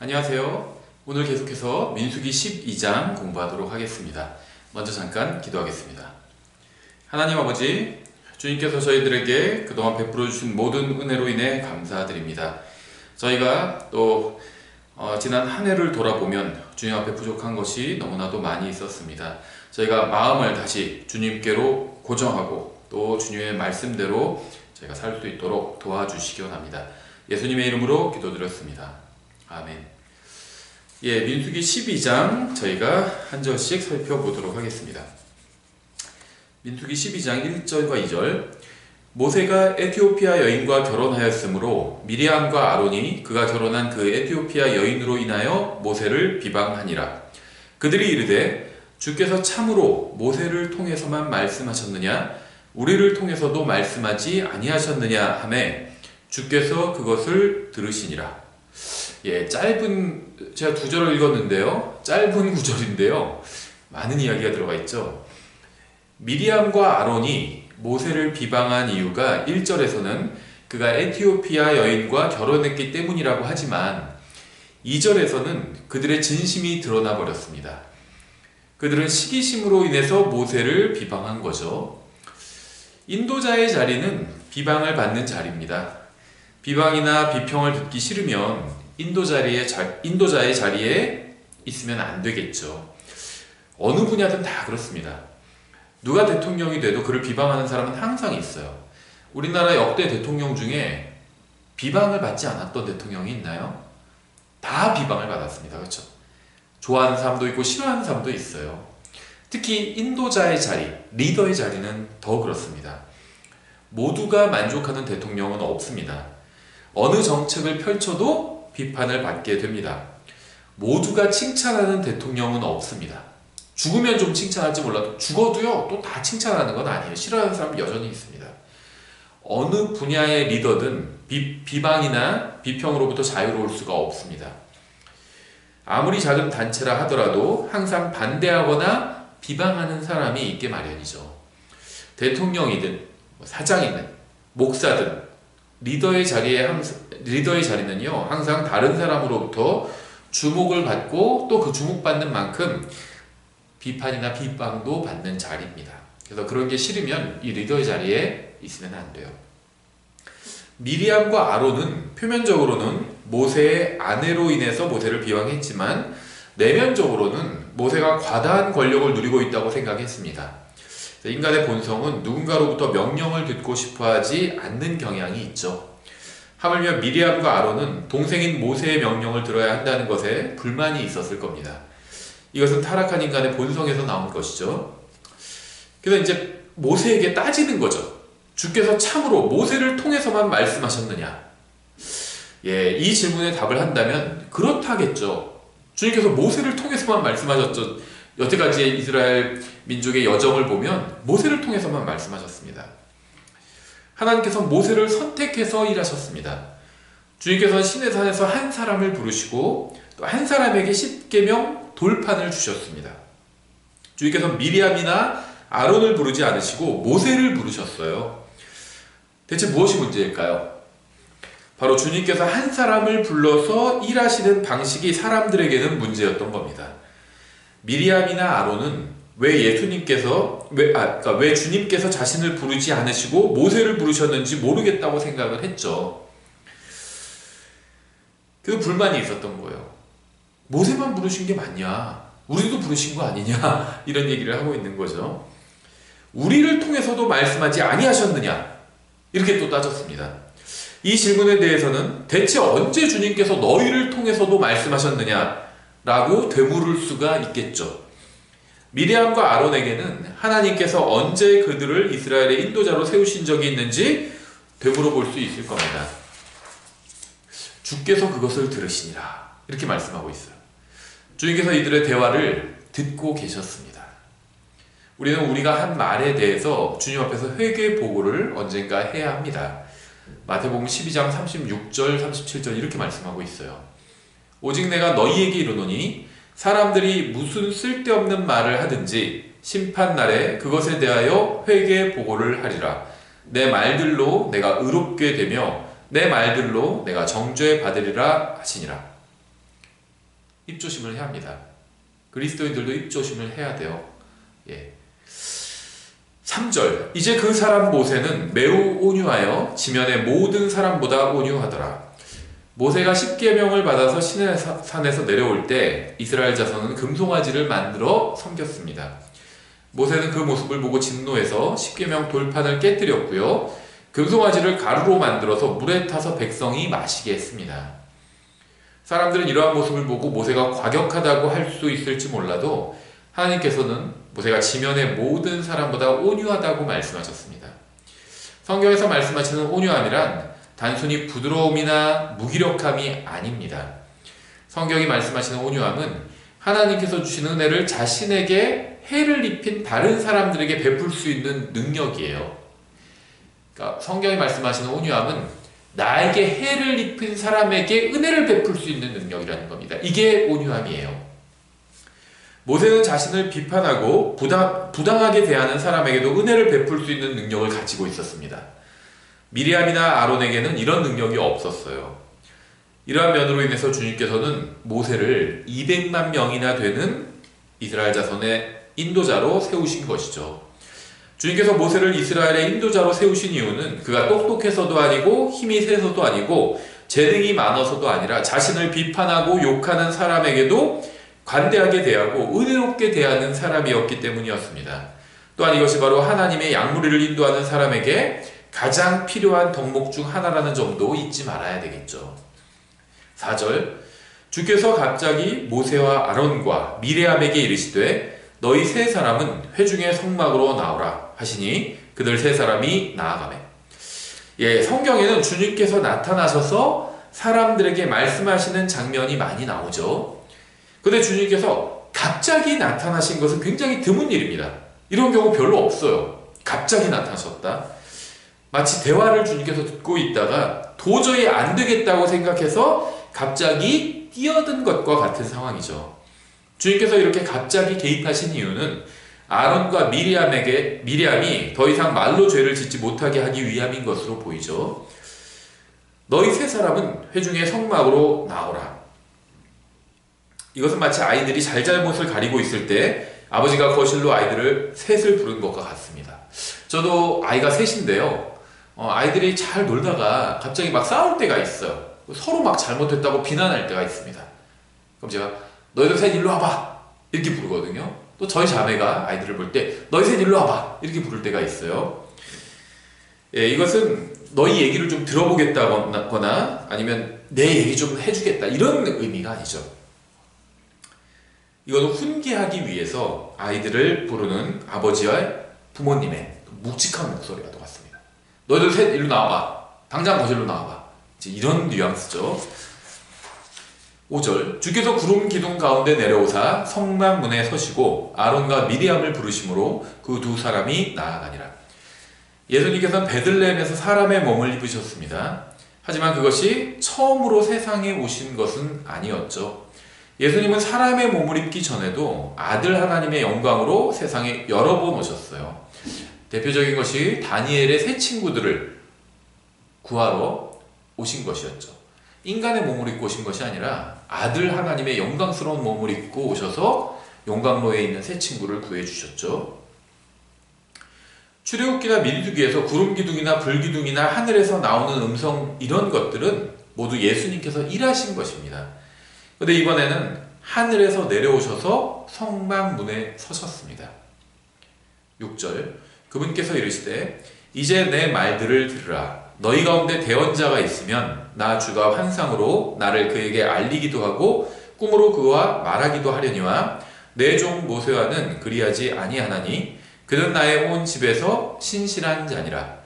안녕하세요. 오늘 계속해서 민수기 12장 공부하도록 하겠습니다. 먼저 잠깐 기도하겠습니다. 하나님 아버지, 주님께서 저희들에게 그동안 베풀어 주신 모든 은혜로 인해 감사드립니다. 저희가 또 지난 한 해를 돌아보면 주님 앞에 부족한 것이 너무나도 많이 있었습니다. 저희가 마음을 다시 주님께로 고정하고 또 주님의 말씀대로 저희가 살 수 있도록 도와주시기 원합니다. 예수님의 이름으로 기도드렸습니다. 아멘. 민수기 12장 저희가 한 절씩 살펴보도록 하겠습니다. 민수기 12장 1절과 2절. 모세가 에티오피아 여인과 결혼하였으므로 미리암과 아론이 그가 결혼한 그 에티오피아 여인으로 인하여 모세를 비방하니라. 그들이 이르되 주께서 참으로 모세를 통해서만 말씀하셨느냐 우리를 통해서도 말씀하지 아니하셨느냐 하매 주께서 그것을 들으시니라. 제가 두 절을 읽었는데요. 짧은 구절인데요. 많은 이야기가 들어가 있죠. 미리암과 아론이 모세를 비방한 이유가 1절에서는 그가 에티오피아 여인과 결혼했기 때문이라고 하지만 2절에서는 그들의 진심이 드러나 버렸습니다. 그들은 시기심으로 인해서 모세를 비방한 거죠. 인도자의 자리는 비방을 받는 자리입니다. 비방이나 비평을 듣기 싫으면 인도자의 자리에 있으면 안 되겠죠. 어느 분야든 다 그렇습니다. 누가 대통령이 돼도 그를 비방하는 사람은 항상 있어요. 우리나라 역대 대통령 중에 비방을 받지 않았던 대통령이 있나요? 다 비방을 받았습니다. 그렇죠? 좋아하는 사람도 있고 싫어하는 사람도 있어요. 특히 인도자의 자리, 리더의 자리는 더 그렇습니다. 모두가 만족하는 대통령은 없습니다. 어느 정책을 펼쳐도 비판을 받게 됩니다. 모두가 칭찬하는 대통령은 없습니다. 죽으면 좀 칭찬할지 몰라도 죽어도요 또 다 칭찬하는 건 아니에요. 싫어하는 사람은 여전히 있습니다. 어느 분야의 리더든 비방이나 비평으로부터 자유로울 수가 없습니다. 아무리 작은 단체라 하더라도 항상 반대하거나 비방하는 사람이 있게 마련이죠. 대통령이든 사장이든 목사든 리더의 자리는요 항상 다른 사람으로부터 주목을 받고 또 그 주목받는 만큼 비판이나 비방도 받는 자리입니다. 그래서 그런 게 싫으면 이 리더의 자리에 있으면 안 돼요. 미리암과 아론은 표면적으로는 모세의 아내로 인해서 모세를 비방했지만 내면적으로는 모세가 과다한 권력을 누리고 있다고 생각했습니다. 인간의 본성은 누군가로부터 명령을 듣고 싶어하지 않는 경향이 있죠. 하물며 미리암과 아론은 동생인 모세의 명령을 들어야 한다는 것에 불만이 있었을 겁니다. 이것은 타락한 인간의 본성에서 나온 것이죠. 그래서 이제 모세에게 따지는 거죠. 주께서 참으로 모세를 통해서만 말씀하셨느냐? 이 질문에 답을 한다면 그렇다겠죠. 주님께서 모세를 통해서만 말씀하셨죠. 여태까지의 이스라엘 민족의 여정을 보면 모세를 통해서만 말씀하셨습니다. 하나님께서 모세를 선택해서 일하셨습니다. 주님께서는 시내산에서 한 사람을 부르시고 또 한 사람에게 십계명 돌판을 주셨습니다. 주님께서 미리암이나 아론을 부르지 않으시고 모세를 부르셨어요. 대체 무엇이 문제일까요? 바로 주님께서 한 사람을 불러서 일하시는 방식이 사람들에게는 문제였던 겁니다. 미리암이나 아론은 왜 주님께서 자신을 부르지 않으시고 모세를 부르셨는지 모르겠다고 생각을 했죠. 그 불만이 있었던 거예요. 모세만 부르신 게 맞냐? 우리도 부르신 거 아니냐? 이런 얘기를 하고 있는 거죠. 우리를 통해서도 말씀하지 아니하셨느냐? 이렇게 또 따졌습니다. 이 질문에 대해서는 대체 언제 주님께서 너희를 통해서도 말씀하셨느냐? 라고 되물을 수가 있겠죠. 미리암과 아론에게는 하나님께서 언제 그들을 이스라엘의 인도자로 세우신 적이 있는지 되물어 볼 수 있을 겁니다. 주께서 그것을 들으시니라 이렇게 말씀하고 있어요. 주님께서 이들의 대화를 듣고 계셨습니다. 우리는 우리가 한 말에 대해서 주님 앞에서 회개 보고를 언젠가 해야 합니다. 마태복음 12장 36절 37절 이렇게 말씀하고 있어요. 오직 내가 너희에게 이르노니 사람들이 무슨 쓸데없는 말을 하든지 심판날에 그것에 대하여 회개 보고를 하리라. 내 말들로 내가 의롭게 되며 내 말들로 내가 정죄 받으리라 하시니라. 입조심을 해야 합니다. 그리스도인들도 입조심을 해야 돼요. 예. 3절 이제 그 사람 모세는 매우 온유하여 지면의 모든 사람보다 온유하더라. 모세가 십계명을 받아서 시내 산에서 내려올 때 이스라엘 자손은 금송아지를 만들어 섬겼습니다. 모세는 그 모습을 보고 진노해서 십계명 돌판을 깨뜨렸고요. 금송아지를 가루로 만들어서 물에 타서 백성이 마시게 했습니다. 사람들은 이러한 모습을 보고 모세가 과격하다고 할 수 있을지 몰라도 하나님께서는 모세가 지면의 모든 사람보다 온유하다고 말씀하셨습니다. 성경에서 말씀하시는 온유함이란 단순히 부드러움이나 무기력함이 아닙니다. 성경이 말씀하시는 온유함은 하나님께서 주신 은혜를 자신에게 해를 입힌 다른 사람들에게 베풀 수 있는 능력이에요. 그러니까 성경이 말씀하시는 온유함은 나에게 해를 입힌 사람에게 은혜를 베풀 수 있는 능력이라는 겁니다. 이게 온유함이에요. 모세는 자신을 비판하고 부당하게 대하는 사람에게도 은혜를 베풀 수 있는 능력을 가지고 있었습니다. 미리암이나 아론에게는 이런 능력이 없었어요. 이러한 면으로 인해서 주님께서는 모세를 200만 명이나 되는 이스라엘 자손의 인도자로 세우신 것이죠. 주님께서 모세를 이스라엘의 인도자로 세우신 이유는 그가 똑똑해서도 아니고 힘이 세서도 아니고 재능이 많아서도 아니라 자신을 비판하고 욕하는 사람에게도 관대하게 대하고 은혜롭게 대하는 사람이었기 때문이었습니다. 또한 이것이 바로 하나님의 양무리를 인도하는 사람에게 가장 필요한 덕목 중 하나라는 점도 잊지 말아야 되겠죠. 4절 주께서 갑자기 모세와 아론과 미레암에게 이르시되 너희 세 사람은 회중의 성막으로 나오라 하시니 그들 세 사람이 나아가매. 예, 성경에는 주님께서 나타나셔서 사람들에게 말씀하시는 장면이 많이 나오죠. 근데 주님께서 갑자기 나타나신 것은 굉장히 드문 일입니다. 이런 경우 별로 없어요. 갑자기 나타나셨다. 마치 대화를 주님께서 듣고 있다가 도저히 안 되겠다고 생각해서 갑자기 뛰어든 것과 같은 상황이죠. 주님께서 이렇게 갑자기 개입하신 이유는 아론과 미리암이 더 이상 말로 죄를 짓지 못하게 하기 위함인 것으로 보이죠. 너희 세 사람은 회중의 성막으로 나오라. 이것은 마치 아이들이 잘잘못을 가리고 있을 때 아버지가 거실로 아이들을 셋을 부른 것과 같습니다. 저도 아이가 셋인데요. 아이들이 잘 놀다가 갑자기 막 싸울 때가 있어요. 서로 막 잘못했다고 비난할 때가 있습니다. 그럼 제가 너희들 셋 일로 와봐 이렇게 부르거든요. 또 저희 자매가 아이들을 볼 때 너희 셋 일로 와봐 이렇게 부를 때가 있어요. 예, 이것은 너희 얘기를 좀 들어보겠다거나 아니면 내 얘기 좀 해주겠다 이런 의미가 아니죠. 이것은 훈계하기 위해서 아이들을 부르는 아버지와 부모님의 묵직한 목소리와 똑같습니다. 너희들 셋 일로 나와봐. 당장 거실로 나와봐. 이제 이런 뉘앙스죠. 5절 주께서 구름 기둥 가운데 내려오사 성막 문에 서시고 아론과 미리암을 부르심으로 그 두 사람이 나아가니라. 예수님께서는 베들레헴에서 사람의 몸을 입으셨습니다. 하지만 그것이 처음으로 세상에 오신 것은 아니었죠. 예수님은 사람의 몸을 입기 전에도 아들 하나님의 영광으로 세상에 여러 번 오셨어요. 대표적인 것이 다니엘의 세 친구들을 구하러 오신 것이었죠. 인간의 몸을 입고 오신 것이 아니라 아들 하나님의 영광스러운 몸을 입고 오셔서 용광로에 있는 세 친구를 구해주셨죠. 출애굽기나 민수기에서 구름기둥이나 불기둥이나 하늘에서 나오는 음성 이런 것들은 모두 예수님께서 일하신 것입니다. 그런데 이번에는 하늘에서 내려오셔서 성막 문에 서셨습니다. 6절 그분께서 이르시되 이제 내 말들을 들으라. 너희 가운데 대언자가 있으면 나 주가 환상으로 나를 그에게 알리기도 하고 꿈으로 그와 말하기도 하려니와 내 종 모세와는 그리하지 아니하나니 그는 나의 온 집에서 신실한 자니라.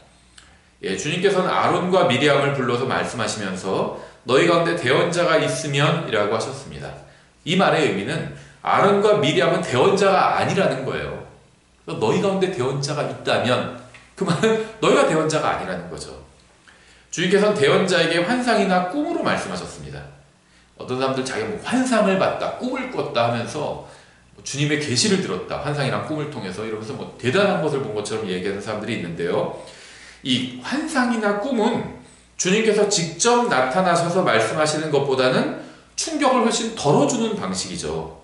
예, 주님께서는 아론과 미리암을 불러서 말씀하시면서 너희 가운데 대언자가 있으면 이라고 하셨습니다. 이 말의 의미는 아론과 미리암은 대언자가 아니라는 거예요. 너희 가운데 대언자가 있다면 그 말은 너희가 대언자가 아니라는 거죠. 주님께서는 대언자에게 환상이나 꿈으로 말씀하셨습니다. 어떤 사람들 자기가 뭐 환상을 봤다, 꿈을 꿨다 하면서 주님의 계시를 들었다, 환상이랑 꿈을 통해서 이러면서 뭐 대단한 것을 본 것처럼 얘기하는 사람들이 있는데요. 이 환상이나 꿈은 주님께서 직접 나타나셔서 말씀하시는 것보다는 충격을 훨씬 덜어주는 방식이죠.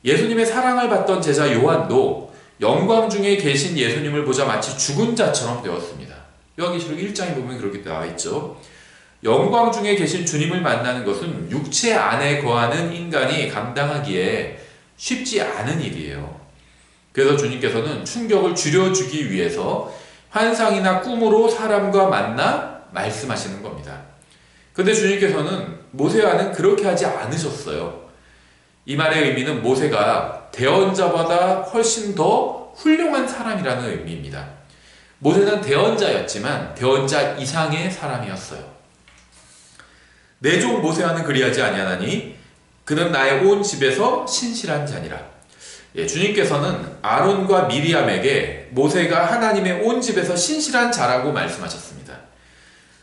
예수님의 사랑을 받던 제자 요한도 영광 중에 계신 예수님을 보자 마치 죽은 자처럼 되었습니다. 요한계시록 1장에 보면 그렇게 나와 있죠. 영광 중에 계신 주님을 만나는 것은 육체 안에 거하는 인간이 감당하기에 쉽지 않은 일이에요. 그래서 주님께서는 충격을 줄여주기 위해서 환상이나 꿈으로 사람과 만나 말씀하시는 겁니다. 그런데 주님께서는 모세와는 그렇게 하지 않으셨어요. 이 말의 의미는 모세가 대언자보다 훨씬 더 훌륭한 사람이라는 의미입니다. 모세는 대언자였지만 대언자 이상의 사람이었어요. 내 종 모세와는 그리하지 아니하나니 그는 나의 온 집에서 신실한 자니라. 주님께서는 아론과 미리암에게 모세가 하나님의 온 집에서 신실한 자라고 말씀하셨습니다.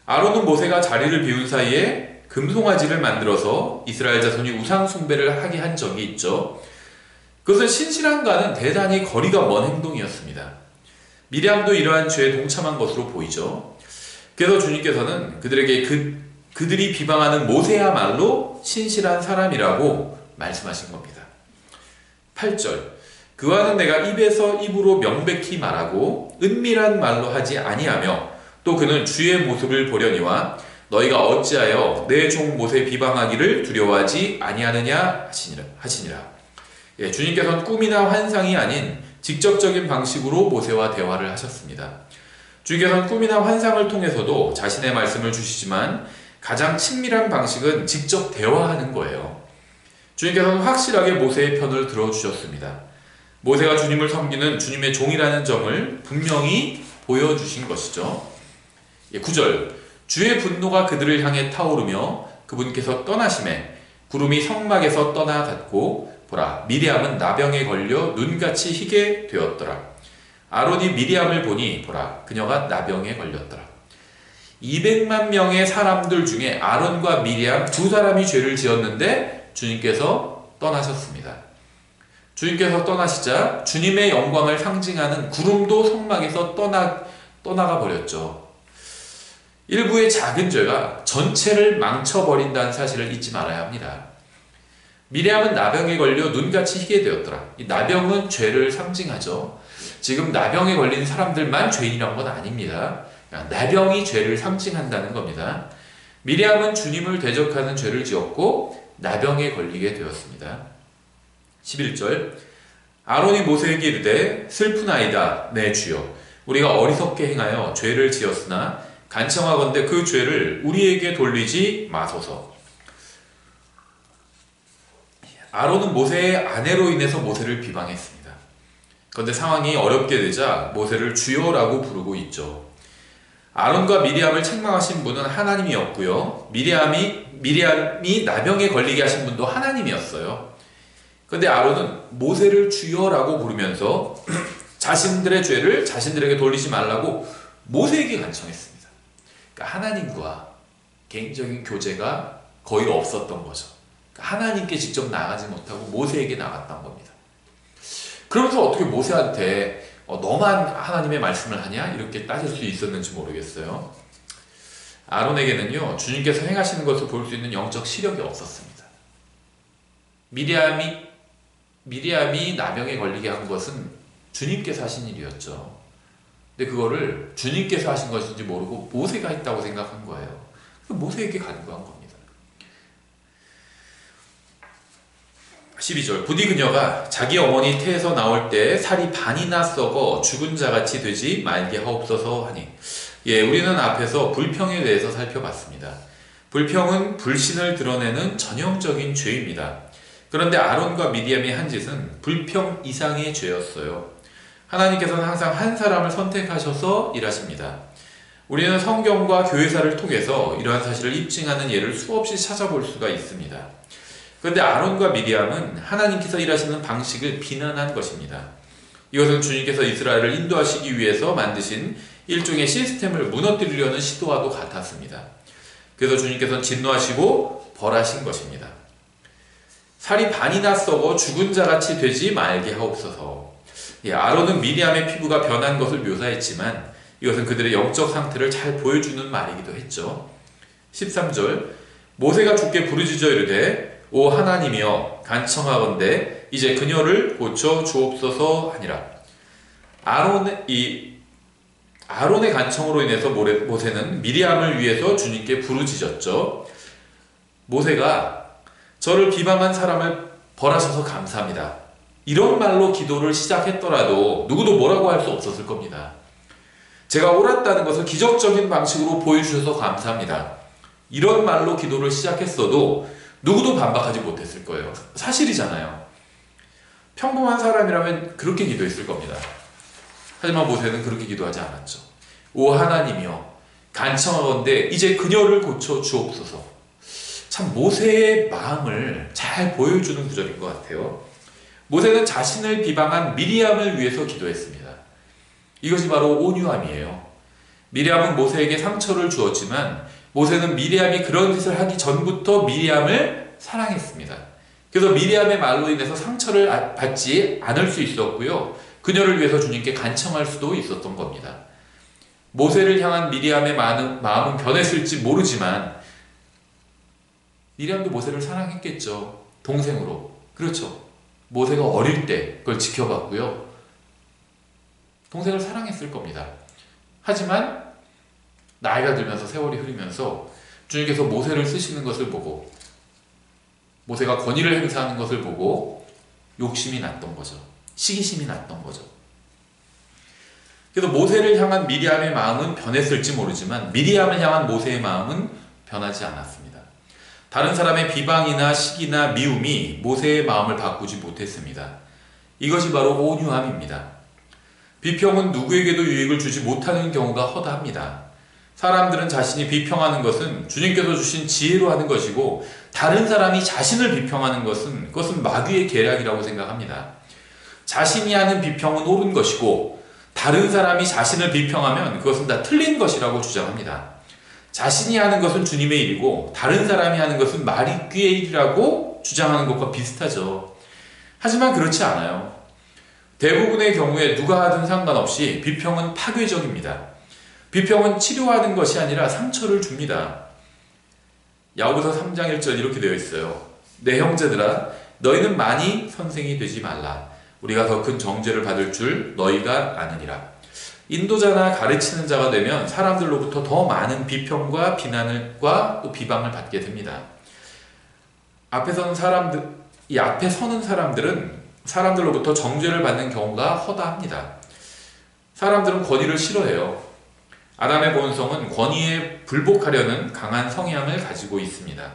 아론은 모세가 자리를 비운 사이에 금송아지를 만들어서 이스라엘 자손이 우상 숭배를 하게 한 적이 있죠. 그것은 신실한가는 대단히 거리가 먼 행동이었습니다. 미리암도 이러한 죄에 동참한 것으로 보이죠. 그래서 주님께서는 그들에게 그들이 비방하는 모세야말로 신실한 사람이라고 말씀하신 겁니다. 8절 그와는 내가 입에서 입으로 명백히 말하고 은밀한 말로 하지 아니하며 또 그는 주의 모습을 보려니와 너희가 어찌하여 내 종 모세 비방하기를 두려워하지 아니하느냐 하시니라. 주님께서는 꿈이나 환상이 아닌 직접적인 방식으로 모세와 대화를 하셨습니다. 주님께서는 꿈이나 환상을 통해서도 자신의 말씀을 주시지만 가장 친밀한 방식은 직접 대화하는 거예요. 주님께서는 확실하게 모세의 편을 들어주셨습니다. 모세가 주님을 섬기는 주님의 종이라는 점을 분명히 보여주신 것이죠. 9절 주의 분노가 그들을 향해 타오르며 그분께서 떠나심에 구름이 성막에서 떠나갔고 보라 미리암은 나병에 걸려 눈같이 희게 되었더라. 아론이 미리암을 보니 보라 그녀가 나병에 걸렸더라. 200만 명의 사람들 중에 아론과 미리암 두 사람이 죄를 지었는데 주님께서 떠나셨습니다. 주님께서 떠나시자 주님의 영광을 상징하는 구름도 성막에서 떠나가 버렸죠. 일부의 작은 죄가 전체를 망쳐버린다는 사실을 잊지 말아야 합니다. 미리암은 나병에 걸려 눈같이 희게 되었더라. 이 나병은 죄를 상징하죠. 지금 나병에 걸린 사람들만 죄인이란 건 아닙니다. 나병이 죄를 상징한다는 겁니다. 미리암은 주님을 대적하는 죄를 지었고 나병에 걸리게 되었습니다. 11절 아론이 모세에게 이르되 슬프나이다 내 주여 우리가 어리석게 행하여 죄를 지었으나 간청하건대 그 죄를 우리에게 돌리지 마소서. 아론은 모세의 아내로 인해서 모세를 비방했습니다. 그런데 상황이 어렵게 되자 모세를 주여라고 부르고 있죠. 아론과 미리암을 책망하신 분은 하나님이었고요. 미리암이 나병에 걸리게 하신 분도 하나님이었어요. 그런데 아론은 모세를 주여라고 부르면서 자신들의 죄를 자신들에게 돌리지 말라고 모세에게 간청했습니다. 그러니까 하나님과 개인적인 교제가 거의 없었던 거죠. 그러니까 하나님께 직접 나가지 못하고 모세에게 나갔던 겁니다. 그러면서 어떻게 모세한테 너만 하나님의 말씀을 하냐? 이렇게 따질 수 있었는지 모르겠어요. 아론에게는요, 주님께서 행하시는 것을 볼 수 있는 영적 시력이 없었습니다. 미리암이 나병에 걸리게 한 것은 주님께서 하신 일이었죠. 근데 그거를 주님께서 하신 것인지 모르고 모세가 했다고 생각한 거예요. 모세에게 간구한 겁니다. 12절 부디 그녀가 자기 어머니 태에서 나올 때 살이 반이나 썩어 죽은 자같이 되지 말게 하옵소서 하니. 우리는 앞에서 불평에 대해서 살펴봤습니다. 불평은 불신을 드러내는 전형적인 죄입니다. 그런데 아론과 미리암이 한 짓은 불평 이상의 죄였어요. 하나님께서는 항상 한 사람을 선택하셔서 일하십니다. 우리는 성경과 교회사를 통해서 이러한 사실을 입증하는 예를 수없이 찾아볼 수가 있습니다. 그런데 아론과 미리암은 하나님께서 일하시는 방식을 비난한 것입니다. 이것은 주님께서 이스라엘을 인도하시기 위해서 만드신 일종의 시스템을 무너뜨리려는 시도와도 같았습니다. 그래서 주님께서는 진노하시고 벌하신 것입니다. 살이 반이나 썩어 죽은 자같이 되지 말게 하옵소서. 아론은 미리암의 피부가 변한 것을 묘사했지만 이것은 그들의 영적 상태를 잘 보여주는 말이기도 했죠. 13절 모세가 주께 부르짖어 이르되 오 하나님이여 간청하건대 이제 그녀를 고쳐 주옵소서 하니라. 아론의 간청으로 인해서 모세는 미리암을 위해서 주님께 부르짖었죠. 모세가 저를 비방한 사람을 벌하셔서 감사합니다. 이런 말로 기도를 시작했더라도 누구도 뭐라고 할 수 없었을 겁니다. 제가 옳았다는 것을 기적적인 방식으로 보여주셔서 감사합니다. 이런 말로 기도를 시작했어도 누구도 반박하지 못했을 거예요. 사실이잖아요. 평범한 사람이라면 그렇게 기도했을 겁니다. 하지만 모세는 그렇게 기도하지 않았죠. 오 하나님이여 간청하건대 이제 그녀를 고쳐 주옵소서. 참 모세의 마음을 잘 보여주는 구절인 것 같아요. 모세는 자신을 비방한 미리암을 위해서 기도했습니다. 이것이 바로 온유함이에요. 미리암은 모세에게 상처를 주었지만 모세는 미리암이 그런 짓을 하기 전부터 미리암을 사랑했습니다. 그래서 미리암의 말로 인해서 상처를 받지 않을 수 있었고요. 그녀를 위해서 주님께 간청할 수도 있었던 겁니다. 모세를 향한 미리암의 마음은 변했을지 모르지만 미리암도 모세를 사랑했겠죠. 동생으로. 그렇죠. 모세가 어릴 때 그걸 지켜봤고요. 동생을 사랑했을 겁니다. 하지만 나이가 들면서 세월이 흐르면서 주님께서 모세를 쓰시는 것을 보고 모세가 권위를 행사하는 것을 보고 욕심이 났던 거죠. 시기심이 났던 거죠. 그래서 모세를 향한 미리암의 마음은 변했을지 모르지만 미리암을 향한 모세의 마음은 변하지 않았습니다. 다른 사람의 비방이나 시기나 미움이 모세의 마음을 바꾸지 못했습니다. 이것이 바로 온유함입니다. 비평은 누구에게도 유익을 주지 못하는 경우가 허다합니다. 사람들은 자신이 비평하는 것은 주님께서 주신 지혜로 하는 것이고 다른 사람이 자신을 비평하는 그것은 마귀의 계략이라고 생각합니다. 자신이 하는 비평은 옳은 것이고 다른 사람이 자신을 비평하면 그것은 다 틀린 것이라고 주장합니다. 자신이 하는 것은 주님의 일이고 다른 사람이 하는 것은 마귀의 일이라고 주장하는 것과 비슷하죠. 하지만 그렇지 않아요. 대부분의 경우에 누가 하든 상관없이 비평은 파괴적입니다. 비평은 치료하는 것이 아니라 상처를 줍니다. 야고보서 3장 1절 이렇게 되어 있어요. 내 형제들아 너희는 많이 선생이 되지 말라. 우리가 더 큰 정죄를 받을 줄 너희가 아느니라. 인도자나 가르치는 자가 되면 사람들로부터 더 많은 비평과 비난과 또 비방을 받게 됩니다. 앞에 서는 사람들은 사람들로부터 정죄를 받는 경우가 허다합니다. 사람들은 권위를 싫어해요. 아담의 본성은 권위에 불복하려는 강한 성향을 가지고 있습니다.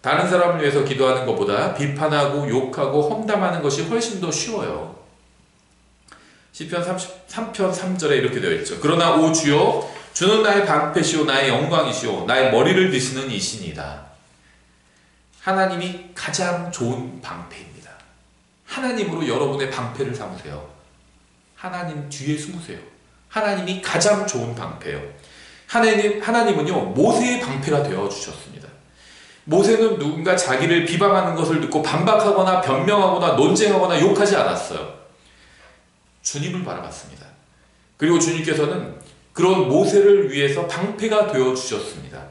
다른 사람을 위해서 기도하는 것보다 비판하고 욕하고 험담하는 것이 훨씬 더 쉬워요. 시편 33편 3절에 이렇게 되어 있죠. 그러나 오 주여 주는 나의 방패시오 나의 영광이시오 나의 머리를 드시는 이신이다. 하나님이 가장 좋은 방패입니다. 하나님으로 여러분의 방패를 삼으세요. 하나님 뒤에 숨으세요. 하나님이 가장 좋은 방패예요. 하나님은요 모세의 방패가 되어주셨습니다. 모세는 누군가 자기를 비방하는 것을 듣고 반박하거나 변명하거나 논쟁하거나 욕하지 않았어요. 주님을 바라봤습니다. 그리고 주님께서는 그런 모세를 위해서 방패가 되어주셨습니다.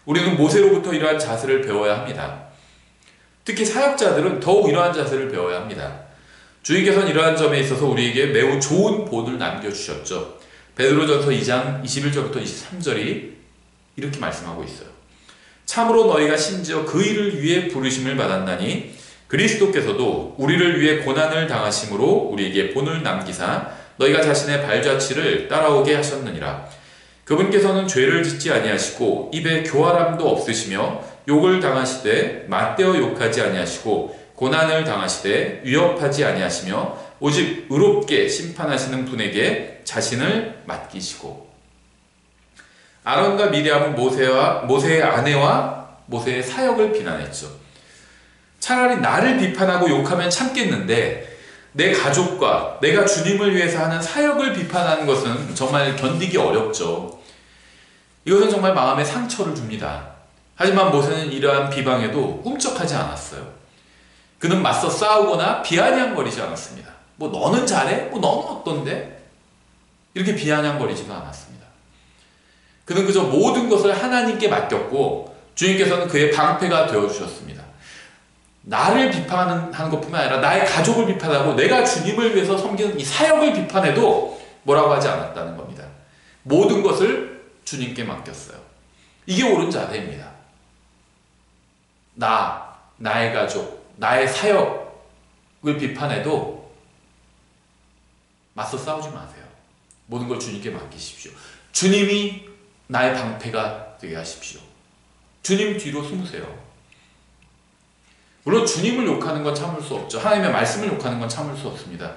우리는 모세로부터 이러한 자세를 배워야 합니다. 특히 사역자들은 더욱 이러한 자세를 배워야 합니다. 주님께서는 이러한 점에 있어서 우리에게 매우 좋은 본을 남겨주셨죠. 베드로전서 2장 21절부터 23절이 이렇게 말씀하고 있어요. 참으로 너희가 심지어 그 일을 위해 부르심을 받았나니 그리스도께서도 우리를 위해 고난을 당하심으로 우리에게 본을 남기사 너희가 자신의 발자취를 따라오게 하셨느니라. 그분께서는 죄를 짓지 아니하시고 입에 교활함도 없으시며 욕을 당하시되 맞대어 욕하지 아니하시고 고난을 당하시되 위협하지 아니하시며 오직 의롭게 심판하시는 분에게 자신을 맡기시고. 아론과 미리암은 모세의 아내와 모세의 사역을 비난했죠. 차라리 나를 비판하고 욕하면 참겠는데 내 가족과 내가 주님을 위해서 하는 사역을 비판하는 것은 정말 견디기 어렵죠. 이것은 정말 마음에 상처를 줍니다. 하지만 모세는 이러한 비방에도 꿈쩍하지 않았어요. 그는 맞서 싸우거나 비아냥거리지 않았습니다. 뭐 너는 잘해? 뭐 너는 어떤데? 이렇게 비아냥거리지도 않았습니다. 그는 그저 모든 것을 하나님께 맡겼고 주님께서는 그의 방패가 되어주셨습니다. 나를 비판하는 것뿐만 아니라 나의 가족을 비판하고 내가 주님을 위해서 섬기는 이 사역을 비판해도 뭐라고 하지 않았다는 겁니다. 모든 것을 주님께 맡겼어요. 이게 옳은 자세입니다. 나의 가족, 나의 사역을 비판해도 맞서 싸우지 마세요. 모든 걸 주님께 맡기십시오. 주님이 나의 방패가 되게 하십시오. 주님 뒤로 숨으세요. 물론 주님을 욕하는 건 참을 수 없죠. 하나님의 말씀을 욕하는 건 참을 수 없습니다.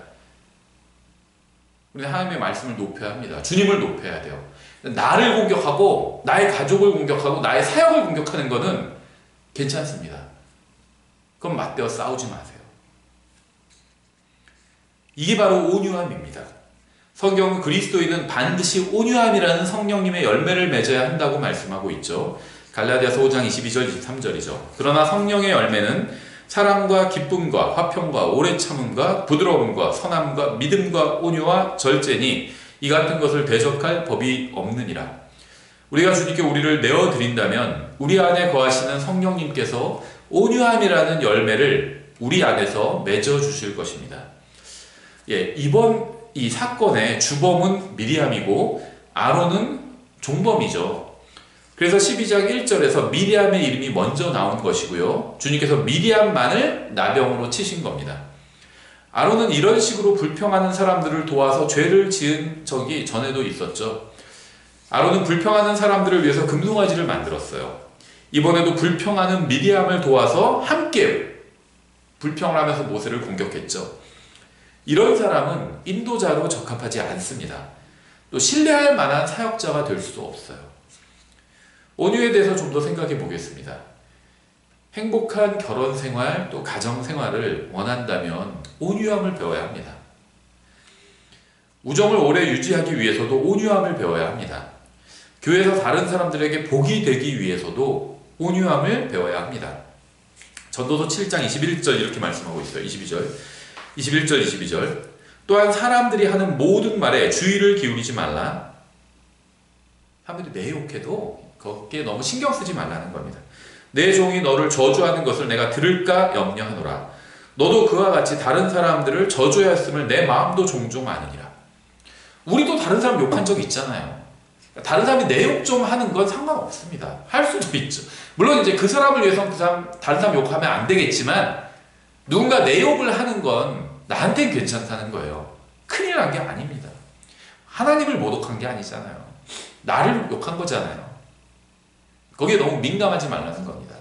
우리는 하나님의 말씀을 높여야 합니다. 주님을 높여야 돼요. 나를 공격하고 나의 가족을 공격하고 나의 사역을 공격하는 거는 괜찮습니다. 그럼 맞대어 싸우지 마세요. 이게 바로 온유함입니다. 성경은 그리스도인은 반드시 온유함이라는 성령님의 열매를 맺어야 한다고 말씀하고 있죠. 갈라디아서 5장 22절 23절이죠. 그러나 성령의 열매는 사랑과 기쁨과 화평과 오래 참음과 부드러움과 선함과 믿음과 온유와 절제니 이 같은 것을 대적할 법이 없느니라. 우리가 주님께 우리를 내어드린다면 우리 안에 거하시는 성령님께서 온유함이라는 열매를 우리 안에서 맺어주실 것입니다. 이번 이 사건의 주범은 미리암이고 아론은 종범이죠. 그래서 12장 1절에서 미리암의 이름이 먼저 나온 것이고요. 주님께서 미리암만을 나병으로 치신 겁니다. 아론은 이런 식으로 불평하는 사람들을 도와서 죄를 지은 적이 전에도 있었죠. 아론은 불평하는 사람들을 위해서 금송아지를 만들었어요. 이번에도 불평하는 미리암을 도와서 함께 불평을 하면서 모세를 공격했죠. 이런 사람은 인도자로 적합하지 않습니다. 또 신뢰할 만한 사역자가 될 수도 없어요. 온유에 대해서 좀 더 생각해 보겠습니다. 행복한 결혼 생활 또 가정 생활을 원한다면 온유함을 배워야 합니다. 우정을 오래 유지하기 위해서도 온유함을 배워야 합니다. 교회에서 다른 사람들에게 복이 되기 위해서도 온유함을 배워야 합니다. 전도서 7장 21절 이렇게 말씀하고 있어요. 21절 22절 또한 사람들이 하는 모든 말에 주의를 기울이지 말라. 사람들이 내 욕해도 거기에 너무 신경 쓰지 말라는 겁니다. 내 종이 너를 저주하는 것을 내가 들을까 염려하노라. 너도 그와 같이 다른 사람들을 저주하였음을 내 마음도 종종 아느니라. 우리도 다른 사람 욕한 적 있잖아요. 다른 사람이 내 욕 좀 하는 건 상관없습니다. 할 수도 있죠. 물론 이제 그 사람을 위해서 다른 사람 욕하면 안 되겠지만 누군가 내 욕을 하는 건 나한테는 괜찮다는 거예요. 큰일 난 게 아닙니다. 하나님을 모독한 게 아니잖아요. 나를 욕한 거잖아요. 거기에 너무 민감하지 말라는 겁니다.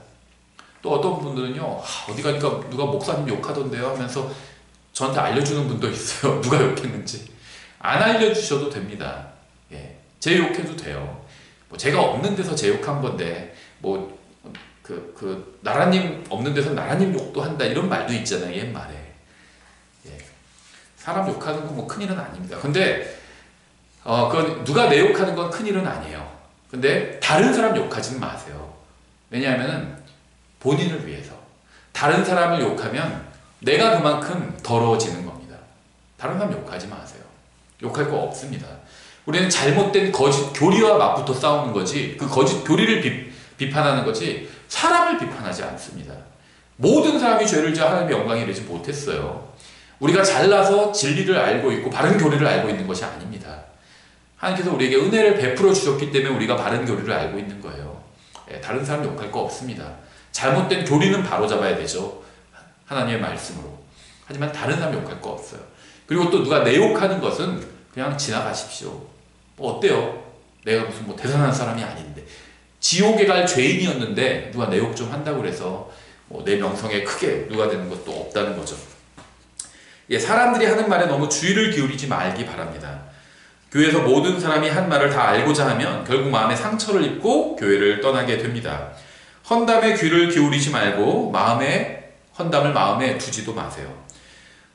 또 어떤 분들은요, 어디 가니까 누가 목사님 욕하던데요 하면서 저한테 알려주는 분도 있어요. 누가 욕했는지. 안 알려주셔도 됩니다. 제 욕해도 돼요. 제가 없는 데서 제 욕한 건데 나라님 없는 데서 나라님 욕도 한다 이런 말도 있잖아요. 옛말에. 사람 욕하는 건 큰일은 아닙니다. 근데 그건 누가 내 욕하는 건 큰일은 아니에요. 근데 다른 사람 욕하지는 마세요. 왜냐하면 본인을 위해서. 다른 사람을 욕하면 내가 그만큼 더러워지는 겁니다. 다른 사람 욕하지 마세요. 욕할 거 없습니다. 우리는 잘못된 거짓 교리와 맞붙어 싸우는 거지 그 거짓 교리를 비판하는 거지 사람을 비판하지 않습니다. 모든 사람이 죄를 지어 하나님의 영광에 이르지 못했어요. 우리가 잘나서 진리를 알고 있고 바른 교리를 알고 있는 것이 아닙니다. 하나님께서 우리에게 은혜를 베풀어 주셨기 때문에 우리가 바른 교리를 알고 있는 거예요. 다른 사람 욕할 거 없습니다. 잘못된 교리는 바로잡아야 되죠. 하나님의 말씀으로. 하지만 다른 사람 욕할 거 없어요. 그리고 또 누가 내 욕하는 것은 그냥 지나가십시오. 어때요? 내가 무슨 대단한 사람이 아닌데 지옥에 갈 죄인이었는데 누가 내 욕 좀 한다고 그래서 내 명성에 크게 누가 되는 것도 없다는 거죠. 사람들이 하는 말에 너무 주의를 기울이지 말기 바랍니다. 교회에서 모든 사람이 한 말을 다 알고자 하면 결국 마음에 상처를 입고 교회를 떠나게 됩니다. 헌담에 귀를 기울이지 말고 헌담을 마음에 두지도 마세요.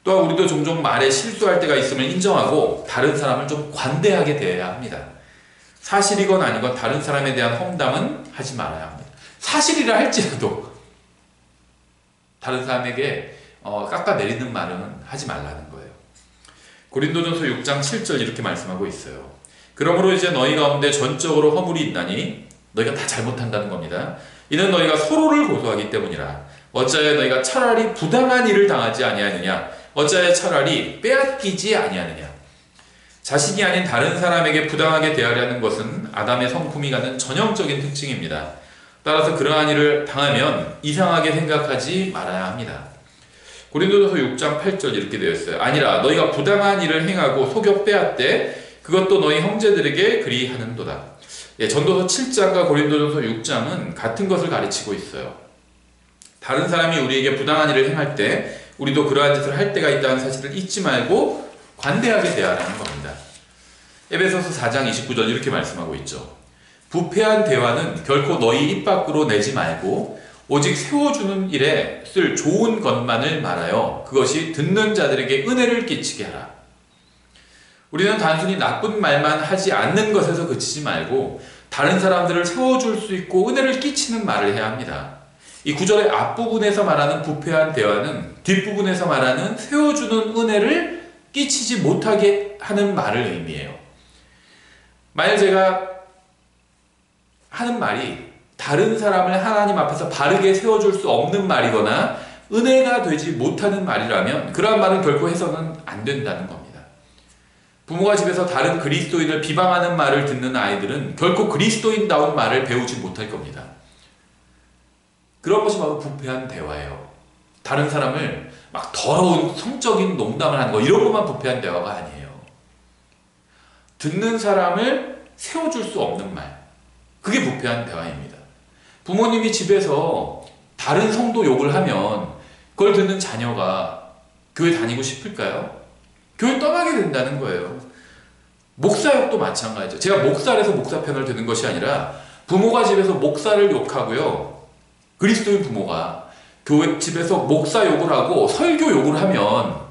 또한 우리도 종종 말에 실수할 때가 있음을 인정하고 다른 사람을 좀 관대하게 대해야 합니다. 사실이건 아니건 다른 사람에 대한 험담은 하지 말아야 합니다. 사실이라 할지라도 다른 사람에게 깎아내리는 말은 하지 말라는 거예요. 고린도전서 6장 7절 이렇게 말씀하고 있어요. 그러므로 이제 너희 가운데 전적으로 허물이 있나니 너희가 다 잘못한다는 겁니다. 이는 너희가 서로를 고소하기 때문이라. 어찌하여 너희가 차라리 부당한 일을 당하지 아니하느냐? 어찌하여 차라리 빼앗기지 아니하느냐? 자신이 아닌 다른 사람에게 부당하게 대하려는 것은 아담의 성품이 갖는 전형적인 특징입니다. 따라서 그러한 일을 당하면 이상하게 생각하지 말아야 합니다. 고린도전서 6장 8절 이렇게 되어 있어요. 아니라 너희가 부당한 일을 행하고 속여 빼앗되 그것도 너희 형제들에게 그리하는도다. 전도서 7장과 고린도전서 6장은 같은 것을 가르치고 있어요. 다른 사람이 우리에게 부당한 일을 행할 때 우리도 그러한 짓을 할 때가 있다는 사실을 잊지 말고 관대하게 대하라는 겁니다. 에베소서 4장 29절 이렇게 말씀하고 있죠. 부패한 대화는 결코 너희 입 밖으로 내지 말고 오직 세워주는 일에 쓸 좋은 것만을 말하여 그것이 듣는 자들에게 은혜를 끼치게 하라. 우리는 단순히 나쁜 말만 하지 않는 것에서 그치지 말고 다른 사람들을 세워줄 수 있고 은혜를 끼치는 말을 해야 합니다. 이 구절의 앞부분에서 말하는 부패한 대화는 뒷부분에서 말하는 세워주는 은혜를 끼치지 못하게 하는 말을 의미해요. 만약 제가 하는 말이 다른 사람을 하나님 앞에서 바르게 세워줄 수 없는 말이거나 은혜가 되지 못하는 말이라면 그러한 말은 결코 해서는 안 된다는 겁니다. 부모가 집에서 다른 그리스도인을 비방하는 말을 듣는 아이들은 결코 그리스도인다운 말을 배우지 못할 겁니다. 그런 것이 바로 부패한 대화예요. 다른 사람을 막 더러운 성적인 농담을 하는 거 이런 것만 부패한 대화가 아니에요. 듣는 사람을 세워줄 수 없는 말, 그게 부패한 대화입니다. 부모님이 집에서 다른 성도 욕을 하면 그걸 듣는 자녀가 교회 다니고 싶을까요? 교회 떠나게 된다는 거예요. 목사욕도 마찬가지죠. 제가 목사라서 목사 편을 드는 것이 아니라 부모가 집에서 목사를 욕하고요. 그리스도인 부모가 교회 집에서 목사 욕을 하고 설교 욕을 하면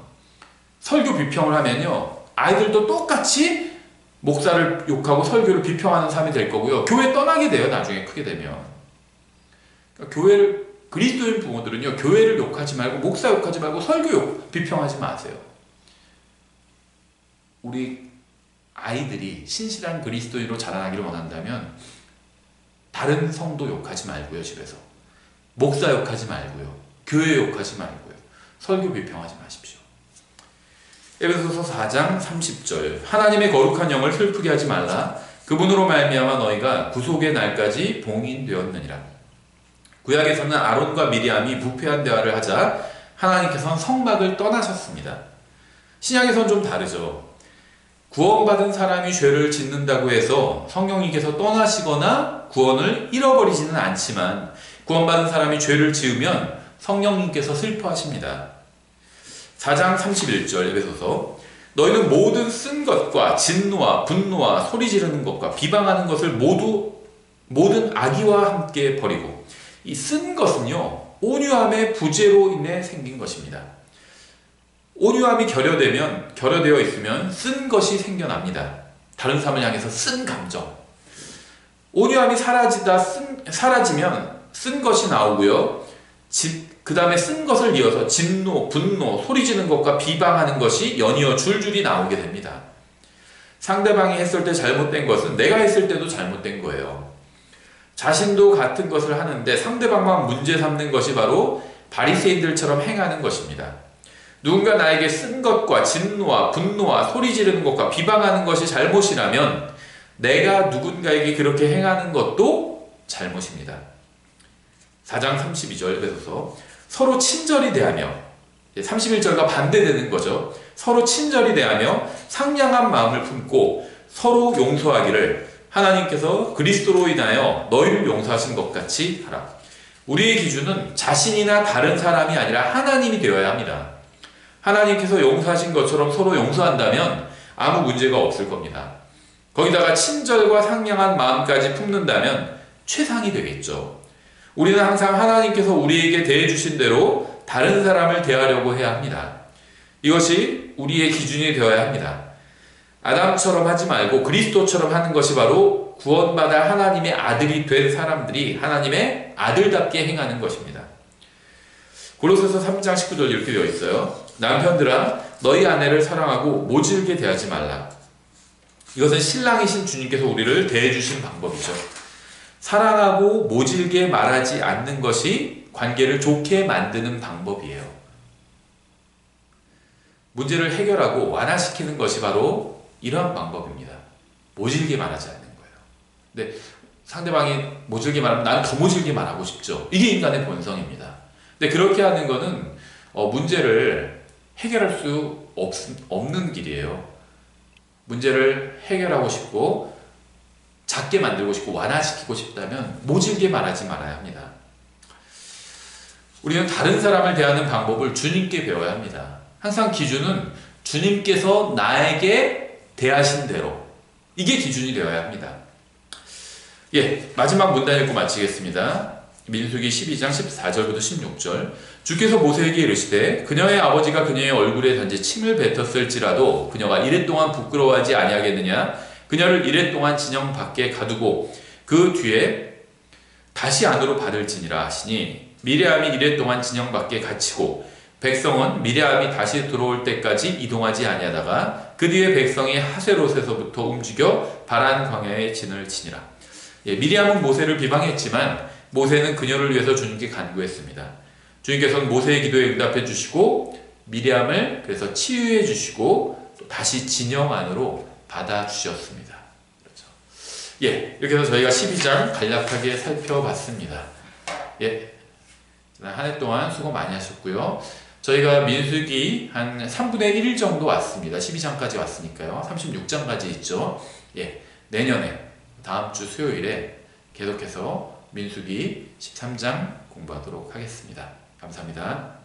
설교 비평을 하면요. 아이들도 똑같이 목사를 욕하고 설교를 비평하는 사람이 될 거고요. 교회 떠나게 돼요. 나중에 크게 되면. 그러니까 교회를 그리스도인 부모들은요. 교회를 욕하지 말고 목사 욕하지 말고 설교 욕 비평하지 마세요. 우리 아이들이 신실한 그리스도인으로 자라나기를 원한다면 다른 성도 욕하지 말고요. 집에서. 목사 욕하지 말고요. 교회 욕하지 말고요. 설교 비평하지 마십시오. 에베소서 4장 30절 하나님의 거룩한 영을 슬프게 하지 말라. 그분으로 말미암아 너희가 구속의 날까지 봉인되었느니라. 구약에서는 아론과 미리암이 부패한 대화를 하자 하나님께서는 성막을 떠나셨습니다. 신약에서는 좀 다르죠. 구원받은 사람이 죄를 짓는다고 해서 성령님께서 떠나시거나 구원을 잃어버리지는 않지만 구원받은 사람이 죄를 지으면 성령님께서 슬퍼하십니다. 4장 31절 에베소서 너희는 모든 쓴 것과 진노와 분노와 소리 지르는 것과 비방하는 것을 모든 악의와 함께 버리고 이 쓴 것은요 온유함의 부재로 인해 생긴 것입니다. 온유함이 결여되어 있으면 쓴 것이 생겨납니다. 다른 사람을 향해서 쓴 감정. 온유함이 사라지면 쓴 것이 나오고요. 그 다음에 쓴 것을 이어서 진노, 분노, 소리 지르는 것과 비방하는 것이 연이어 줄줄이 나오게 됩니다. 상대방이 했을 때 잘못된 것은 내가 했을 때도 잘못된 거예요. 자신도 같은 것을 하는데 상대방만 문제 삼는 것이 바로 바리새인들처럼 행하는 것입니다. 누군가 나에게 쓴 것과 진노와 분노와 소리 지르는 것과 비방하는 것이 잘못이라면 내가 누군가에게 그렇게 행하는 것도 잘못입니다. 4장 32절 에베소서 서로 친절히 대하며 31절과 반대되는 거죠. 서로 친절히 대하며 상냥한 마음을 품고 서로 용서하기를 하나님께서 그리스도로 인하여 너희를 용서하신 것 같이 하라. 우리의 기준은 자신이나 다른 사람이 아니라 하나님이 되어야 합니다. 하나님께서 용서하신 것처럼 서로 용서한다면 아무 문제가 없을 겁니다. 거기다가 친절과 상냥한 마음까지 품는다면 최상이 되겠죠. 우리는 항상 하나님께서 우리에게 대해주신 대로 다른 사람을 대하려고 해야 합니다. 이것이 우리의 기준이 되어야 합니다. 아담처럼 하지 말고 그리스도처럼 하는 것이 바로 구원받아 하나님의 아들이 된 사람들이 하나님의 아들답게 행하는 것입니다. 고로새서 3장 19절 이렇게 되어 있어요. 남편들아 너희 아내를 사랑하고 모질게 대하지 말라. 이것은 신랑이신 주님께서 우리를 대해주신 방법이죠. 사랑하고 모질게 말하지 않는 것이 관계를 좋게 만드는 방법이에요. 문제를 해결하고 완화시키는 것이 바로 이러한 방법입니다. 모질게 말하지 않는 거예요. 근데 상대방이 모질게 말하면 나는 더 모질게 말하고 싶죠. 이게 인간의 본성입니다. 근데 그렇게 하는 거는 문제를 해결할 수 없는 길이에요. 문제를 해결하고 싶고 작게 만들고 싶고 완화시키고 싶다면 모질게 말하지 말아야 합니다. 우리는 다른 사람을 대하는 방법을 주님께 배워야 합니다. 항상 기준은 주님께서 나에게 대하신 대로, 이게 기준이 되어야 합니다. 예, 마지막 문단 읽고 마치겠습니다. 민수기 12장 14절부터 16절. 주께서 모세에게 이르시되 그녀의 아버지가 그녀의 얼굴에 단지 침을 뱉었을지라도 그녀가 이랫동안 부끄러워하지 아니하겠느냐. 그녀를 이랫동안 진영 밖에 가두고 그 뒤에 다시 안으로 받을지니라 하시니, 미레암이 이랫동안 진영 밖에 갇히고 백성은 미레암이 다시 들어올 때까지 이동하지 아니하다가 그 뒤에 백성이 하세롯에서부터 움직여 바란 광야에 진을 치니라. 예, 미리암은 모세를 비방했지만 모세는 그녀를 위해서 주님께 간구했습니다. 주님께서는 모세의 기도에 응답해 주시고 미리암을 그래서 치유해 주시고 또 다시 진영 안으로 받아 주셨습니다. 그렇죠. 예, 이렇게 해서 저희가 12장 간략하게 살펴봤습니다. 예, 한 해 동안 수고 많이 하셨고요. 저희가 민수기 한 3분의 1 정도 왔습니다. 12장까지 왔으니까요. 36장까지 있죠. 예, 내년에 다음 주 수요일에 계속해서 민수기 13장 공부하도록 하겠습니다. 감사합니다.